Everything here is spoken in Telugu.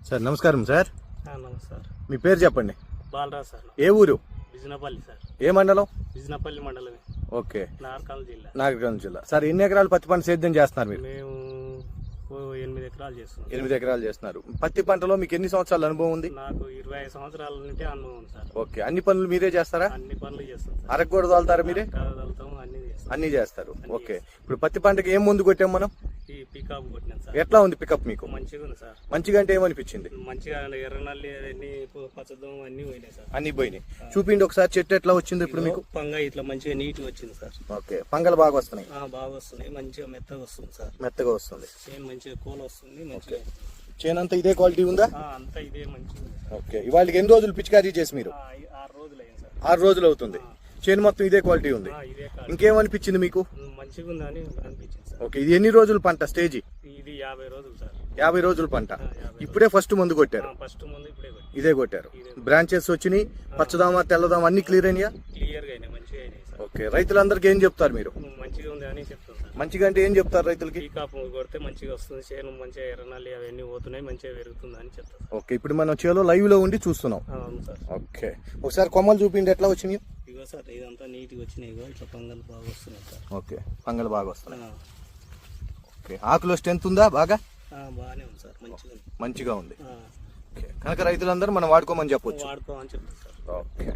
సార్ నమస్కారం సార్. నమస్కారం. మీ పేరు చెప్పండి. బాలరాజ్ సార్. ఏ ఊరు? బిజినపల్లి సార్. ఏ మండలం? బిజినపల్లి మండలమే. ఓకే, నాగర్కర్నూలు జిల్లా. సార్ ఎన్ని ఎకరాలు పత్తి పంట సేద్యం చేస్తున్నారు మీరు? మేము 8 ఎకరాలు చేస్తున్నాం. 8 ఎకరాలు చేస్తున్నారు. పత్తి పంటలో మీకు ఎన్ని సంవత్సరాల అనుభవం ఉంది? నాకు 25 సంవత్సరాల నుండి అనుభవం ఉంది సార్. ఓకే, అన్ని పనులు మీరే చేస్తారా? అన్ని పనులు చేస్తాం. అరకు కూడా తోలుతారా మీరే? అన్ని చేస్తారు. ఓకే, ఇప్పుడు పత్తి పంటకి ఏం ముందు కొట్టాం మనం? ఈ పికప్ కొట్టినాం సార్. ఎట్లా ఉంది పికప్ మీకు? మంచిగా ఉంది సార్. మంచిగా అంటే ఏమనిపించింది? మంచిగా ఎర్రనల్లి అన్ని పచ్చదం అన్ని పోయినాయి సార్. అన్ని పోయినాయి. చూపిండి ఒకసారి చెట్టు ఎట్లా వచ్చింది ఇప్పుడు మీకు? పంగ ఇట్లా మంచిగా నీట్ వచ్చింది సార్. ఓకే, పంగలు బాగా వస్తున్నాయి? బాగా వస్తున్నాయి. మంచిగా మెత్తగా వస్తుంది సార్. మెత్తగా వస్తుంది. చేను మంచిగా కూల వస్తుంది. మంచిగా చేను అంతా ఇదే క్వాలిటీ ఉందా? అంతా ఇదే మంచిగా. ఓకే, ఇవాళకి ఎన్ని రోజులు పిచికారీ చేసి మీరు? 6 రోజులు అయింది సార్. 6 రోజులు అవుతుంది. చేను మొత్తం ఇదే క్వాలిటీ ఉంది. ఇంకేమనిపించింది మీకు? మంచిగా ఉందని అనిపించింది సార్. ఓకే, ఇది ఎన్ని రోజులు పంట స్టేజి? ఇది 50 రోజులు సార్. 50 రోజులు పంట. ఇప్పుడే ఫస్ట్ మందు కొట్టారు? ఫస్ట్ ముందు ఇప్పుడే ఇదే కొట్టారు. బ్రాంచెస్ వచ్చినాయి, పచ్చదామా తెల్లదామా అన్ని క్లియర్ అయినాయా? క్లియర్ గా అయినాయి, మంచిగా అయినాయి సార్. ఓకే, రైతులందరికీ ఏం చెప్తారు మీరు? మంచిగా ఉంది అని చెప్తాను సార్. మంచిగా అంటే ఏం చెప్తారు రైతులకి? కాపు కొడితే మంచిగా వస్తుంది, చేను మంచిగా ఎర్రనాలి అవన్నీ పోతున్నాయి, మంచిగా పెరుగుతుంది అని చెప్తాను. ఓకే, ఇప్పుడు మనం చేలో లైవ్ లో ఉండి చూస్తున్నాం. అవును సార్. ఓకే, ఒకసారి కొమ్మలు చూపిండి ఎట్లా వచ్చినాయి? ఇగో సార్, ఇదంతా నీట్గా వచ్చినాయి. ఇగో ఇట్లా పంగలు బాగా వస్తున్నాయి సార్. ఓకే, పంగలు బాగా వస్తున్నాయి. ఓకే, ఆకులో స్ట్రెంత్ ఉందా బాగా? బాగానే ఉంది సార్. మంచిగా ఉంది. ఓకే, కనుక రైతులందరూ మనం వాడుకోమని చెప్పొచ్చు. వాడుకోమని చెప్తాను సార్. ఓకే.